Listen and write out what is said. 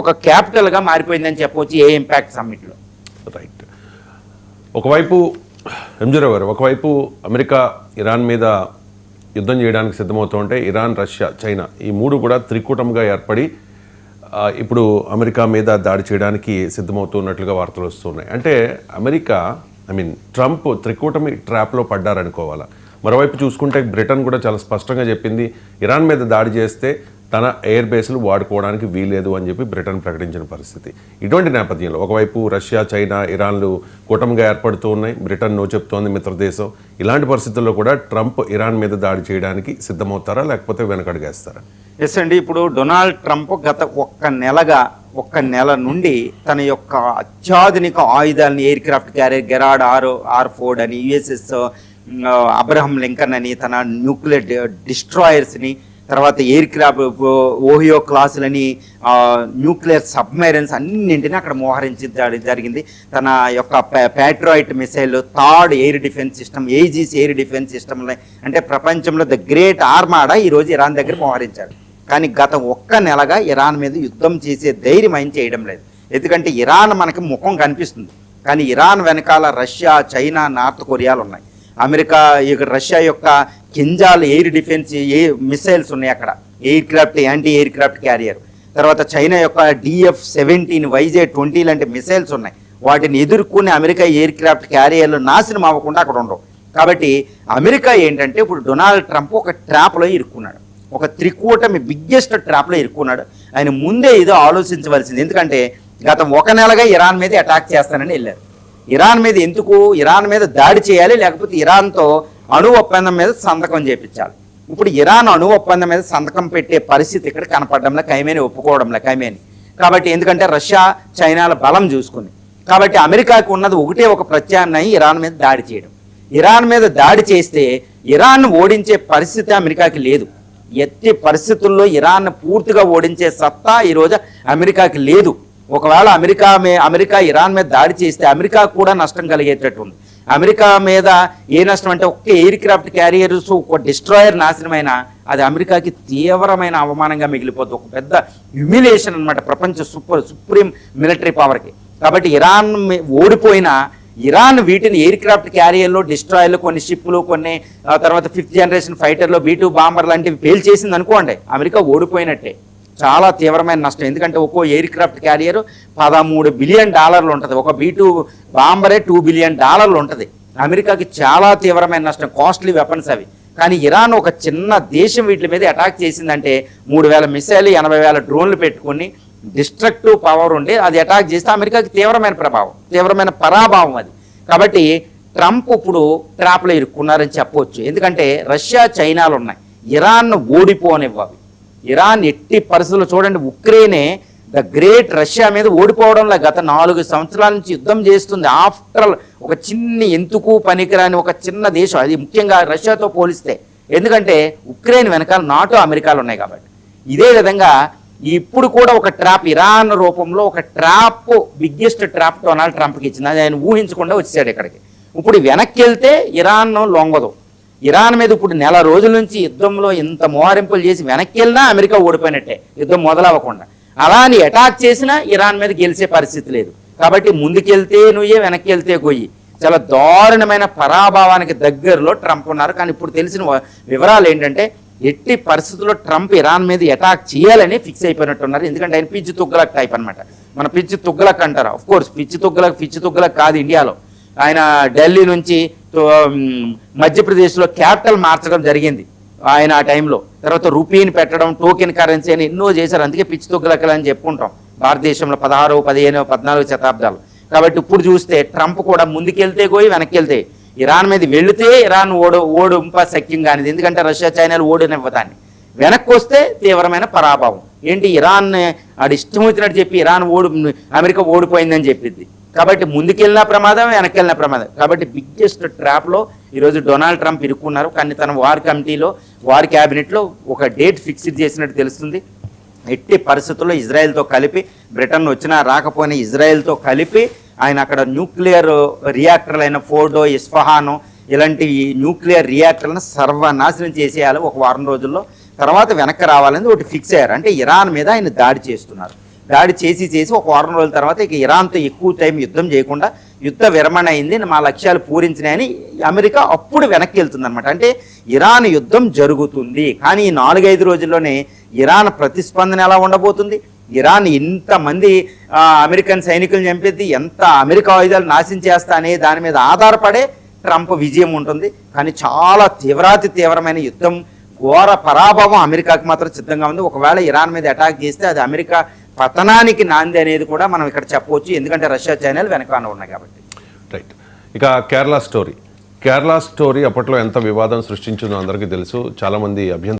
ఒక క్యాపిటల్గా మారిపోయిందని చెప్పవచ్చు ఏ ఇంపాక్ట్ సమ్మిట్లో. రైట్. ఒకవైపు ఎంజీరావు గారు, ఒకవైపు అమెరికా ఇరాన్ మీద యుద్ధం చేయడానికి సిద్ధమవుతూ ఉంటే ఇరాన్, రష్యా, చైనా ఈ మూడు కూడా త్రికూటంగా ఏర్పడి ఇప్పుడు అమెరికా మీద దాడి చేయడానికి సిద్ధమవుతున్నట్లుగా వార్తలు వస్తున్నాయి. అంటే అమెరికా ట్రంప్ త్రికూటమి ట్రాప్లో పడ్డారనుకోవాలా? మరోవైపు చూసుకుంటే బ్రిటన్ కూడా చాలా స్పష్టంగా చెప్పింది ఇరాన్ మీద దాడి చేస్తే తన ఎయిర్ బేస్లు వాడుకోవడానికి వీలేదు అని చెప్పి బ్రిటన్ ప్రకటించిన పరిస్థితి. ఇటువంటి నేపథ్యంలో ఒకవైపు రష్యా, చైనా, ఇరాన్లు కూటమిగా ఏర్పడుతూ ఉన్నాయి. బ్రిటన్ నో చెప్తోంది, మిత్రదేశం. ఇలాంటి పరిస్థితుల్లో కూడా ట్రంప్ ఇరాన్ మీద దాడి చేయడానికి సిద్ధమవుతారా, లేకపోతే వెనకడుగేస్తారా? ఎస్ అండి. ఇప్పుడు డొనాల్డ్ ట్రంప్ గత ఒక్క నెల నుండి తన యొక్క అత్యాధునిక ఆయుధాలని, air craft carrier Gerald R4 అని, యుఎస్ఎస్ అబ్రహం లింకన్ అని, తన న్యూక్లియర్ డిస్ట్రాయర్స్ని, తర్వాత ఎయిర్ క్రాఫ్ట్ ఓహియో క్లాసులని, న్యూక్లియర్ సబ్మెరైన్స్ అన్నింటినీ అక్కడ మోహరించడం జరిగింది. తన యొక్క patriot missile, THAAD air defence system, Aegis air defence system, అంటే ప్రపంచంలో ద గ్రేట్ ఆర్మాడా ఈరోజు ఇరాన్ దగ్గర మోహరించారు. కానీ గత ఒక్క నెలగా ఇరాన్ మీద యుద్ధం చేసే ధైర్యం ఆయన చేయడం లేదు. ఎందుకంటే ఇరాన్ మనకి ముఖం కనిపిస్తుంది, కానీ ఇరాన్ వెనకాల రష్యా, చైనా, నార్త్ కొరియాలు ఉన్నాయి. అమెరికా రష్యా యొక్క కింజాల్ ఎయిర్ డిఫెన్స్ మిసైల్స్ ఉన్నాయి అక్కడ, air craft, anti air craft carrier. తర్వాత చైనా యొక్క DF-17, YJ-20 లాంటి మిసైల్స్ ఉన్నాయి. వాటిని ఎదుర్కొనే అమెరికా ఎయిర్ క్రాఫ్ట్ క్యారియర్లు నాశనం అవ్వకుండా అక్కడ ఉండవు. కాబట్టి అమెరికా ఏంటంటే ఇప్పుడు డొనాల్డ్ ట్రంప్ ఒక ట్రాప్లో ఇరుక్కున్నాడు, ఒక త్రికూటమి బిగ్గెస్ట్ ట్రాప్లో ఇరుక్కున్నాడు. ఆయన ముందే ఏదో ఆలోచించవలసింది. ఎందుకంటే గత ఒక నెలగా ఇరాన్ మీద అటాక్ చేస్తానని వెళ్ళారు. ఇరాన్ మీద ఎందుకు? ఇరాన్ మీద దాడి చేయాలి, లేకపోతే ఇరాన్తో అణు ఒప్పందం మీద సంతకం చేయించాలి. ఇప్పుడు ఇరాన్ అణు ఒప్పందం మీద సంతకం పెట్టే పరిస్థితి ఇక్కడ కనపడడంలో, ఖైమేని ఒప్పుకోవడంలో ఖైమేని. కాబట్టి ఎందుకంటే రష్యా, చైనాల బలం చూసుకుని, కాబట్టి అమెరికాకు ఉన్నది ఒకటే ఒక ప్రత్యామ్నాయం, ఇరాన్ మీద దాడి చేయడం. ఇరాన్ మీద దాడి చేస్తే ఇరాన్ ఓడించే పరిస్థితి అమెరికాకి లేదు. ఎట్టి పరిస్థితుల్లో ఇరాన్ పూర్తిగా ఓడించే సత్తా ఈరోజు అమెరికాకి లేదు. ఒకవేళ అమెరికా ఇరాన్ మీద దాడి చేస్తే అమెరికా కూడా నష్టం కలిగేటట్టు ఉంది. అమెరికా మీద ఏ నష్టం అంటే ఒక్క ఎయిర్ క్రాఫ్ట్ క్యారియర్స్, ఒక డిస్ట్రాయర్ నాశనమైన అది అమెరికాకి తీవ్రమైన అవమానంగా మిగిలిపోతుంది. ఒక పెద్ద హ్యూమిలియేషన్ అనమాట ప్రపంచ సుప్రీం మిలిటరీ పవర్కి. కాబట్టి ఇరాన్ ఓడిపోయినా ఇరాన్ వీటిని ఎయిర్ క్రాఫ్ట్ క్యారియర్లు, డిస్ట్రాయర్లు, కొన్ని షిప్లు, కొన్ని తర్వాత 5th జనరేషన్ ఫైటర్లు, B-2 బాంబర్ లాంటివి ఫెయిల్ చేసింది అనుకోండి, అమెరికా ఓడిపోయినట్టే. చాలా తీవ్రమైన నష్టం. ఎందుకంటే ఒక్కో ఎయిర్ క్రాఫ్ట్ క్యారియర్ $13 బిలియన్ ఉంటుంది. ఒక B-2 బాంబరే $2 బిలియన్ ఉంటుంది. అమెరికాకి చాలా తీవ్రమైన నష్టం, కాస్ట్లీ వెపన్స్ అవి. కానీ ఇరాన్ ఒక చిన్న దేశం వీటి మీద అటాక్ చేసిందంటే 3000 మిసైల్, 80,000 డ్రోన్లు పెట్టుకుని డిస్ట్రక్టివ్ పవర్ ఉండి అది అటాక్ చేస్తే అమెరికాకి తీవ్రమైన పరాభావం అది. కాబట్టి ట్రంప్ ఇప్పుడు ట్రాప్లో ఇరుక్కున్నారని చెప్పవచ్చు. ఎందుకంటే రష్యా, చైనాలు ఉన్నాయి, ఇరాన్ను ఓడిపోనివ్వాలి. ఇరాన్ ఎట్టి పరిస్థితుల్లో చూడండి, ఉక్రెయినే ద గ్రేట్ రష్యా మీద ఓడిపోవడంలో గత 4 సంవత్సరాల నుంచి యుద్ధం చేస్తుంది. ఆఫ్టర్ ఒక ఎందుకు పనికిరాని ఒక చిన్న దేశం అది, ముఖ్యంగా రష్యాతో పోలిస్తే. ఎందుకంటే ఉక్రెయిన్ వెనకాల నాటో, అమెరికాలు ఉన్నాయి కాబట్టి. ఇదే విధంగా ఇప్పుడు కూడా ఒక ట్రాప్ ఇరాన్ రూపంలో ఒక ట్రాప్, బిగ్గెస్ట్ ట్రాప్ డొనాల్డ్ ట్రంప్కి ఇచ్చింది. అది ఆయన ఊహించకుండా వచ్చాడు ఇక్కడికి. ఇప్పుడు వెనక్కి వెళ్తే ఇరాన్ లొంగదు. ఇరాన్ మీద ఇప్పుడు నెల రోజుల నుంచి యుద్ధంలో ఇంత మోహరింపులు చేసి వెనక్కి వెళ్ళినా అమెరికా ఓడిపోయినట్టే, యుద్ధం మొదలవ్వకుండా. అలా అని అటాక్ చేసినా ఇరాన్ మీద గెలిచే పరిస్థితి లేదు. కాబట్టి ముందుకెళ్తే నువ్వే, వెనక్కి వెళ్తే గొయ్యి. చాలా దారుణమైన పరాభావానికి దగ్గరలో ట్రంప్ ఉన్నారు. కానీ ఇప్పుడు తెలిసిన వివరాలు ఏంటంటే ఎట్టి పరిస్థితుల్లో ట్రంప్ ఇరాన్ మీద అటాక్ చేయాలని ఫిక్స్ అయిపోయినట్టున్నారు. ఎందుకంటే ఆయన పిచ్చి తుగ్గలక్ టైప్ అనమాట. మన పిచ్చి తుగ్గలక్ అంటారు. ఆఫ్ కోర్స్ పిచ్చి తుగ్గలక్ కాదు ఇండియాలో. ఆయన ఢిల్లీ నుంచి మధ్యప్రదేశ్లో క్యాపిటల్ మార్చడం జరిగింది ఆయన ఆ టైంలో. తర్వాత రూపీని పెట్టడం, టోకెన్ కరెన్సీ అని ఎన్నో చేశారు. అందుకే పిచ్చి తుగ్గలకలు అని చెప్పుకుంటాం భారతదేశంలో 16, 15, 14 శతాబ్దాలు. కాబట్టి ఇప్పుడు చూస్తే ట్రంప్ కూడా ముందుకెళ్తే గోయి, వెనక్కి వెళ్తే. ఇరాన్ మీద వెళితే ఇరాన్ ఓడింప శక్యం కానిది, ఎందుకంటే రష్యా, చైనాలు ఓడినివ్వదాన్ని. వెనక్కి వస్తే తీవ్రమైన పరాభావం. ఏంటి ఇరాన్ ఆడు ఇష్టం వచ్చినట్టు చెప్పి అమెరికా ఓడిపోయిందని చెప్పింది. కాబట్టి ముందుకెళ్ళిన ప్రమాదం, వెనక్కి వెళ్ళిన ప్రమాదం. కాబట్టి బిగ్గెస్ట్ ట్రాప్లో ఈరోజు డొనాల్డ్ ట్రంప్ ఇరుక్కున్నారు. కానీ తన వార్ కమిటీలో, వార్ క్యాబినెట్లో ఒక డేట్ ఫిక్స్ చేసినట్టు తెలుస్తుంది. ఎట్టి పరిస్థితుల్లో ఇజ్రాయెల్తో కలిపి, బ్రిటన్ వచ్చినా రాకపోయినా ఇజ్రాయెల్తో కలిపి ఆయన అక్కడ న్యూక్లియర్ రియాక్టర్లు అయిన ఫోర్డో, ఇస్ఫహాను ఇలాంటి న్యూక్లియర్ రియాక్టర్లను సర్వనాశనం చేసేయాలి ఒక వారం రోజుల్లో. తర్వాత వెనక్కి రావాలని ఒకటి ఫిక్స్ అయ్యారు. అంటే ఇరాన్ మీద ఆయన దాడి చేస్తున్నారు. దాడి చేసి ఒక వారం రోజుల తర్వాత ఇక ఇరాన్తో ఎక్కువ టైం యుద్ధం చేయకుండా యుద్ధ విరమణ అయింది, మా లక్ష్యాలు పూరించినాయని అమెరికా అప్పుడు వెనక్కి వెళ్తుందన్నమాట. అంటే ఇరాన్ యుద్ధం జరుగుతుంది, కానీ ఈ 4-5 రోజుల్లోనే ఇరాన్ ప్రతిస్పందన ఎలా ఉండబోతుంది, ఇరాన్ ఇంతమంది అమెరికన్ సైనికులను చంపేది, ఎంత అమెరికా ఆయుధాలు నాశనం చేస్తా అనే దాని మీద ఆధారపడే ట్రంప్ విజయం ఉంటుంది. కానీ చాలా తీవ్రాతి తీవ్రమైన యుద్ధం, ఘోర పరాభవం అమెరికాకి మాత్రం సిద్ధంగా ఉంది. ఒకవేళ ఇరాన్ మీద అటాక్ చేస్తే అది అమెరికా పతనానికి నాంది అనేది కూడా మనం ఇక్కడ చెప్పవచ్చు, ఎందుకంటే రష్యా చైనాలు వెనకాల ఉన్నాయి కాబట్టి. రైట్. ఇక కేరళ స్టోరీ అప్పట్లో ఎంత వివాదం సృష్టించిందో అందరికీ తెలుసు. చాలామంది అభ్యంతరం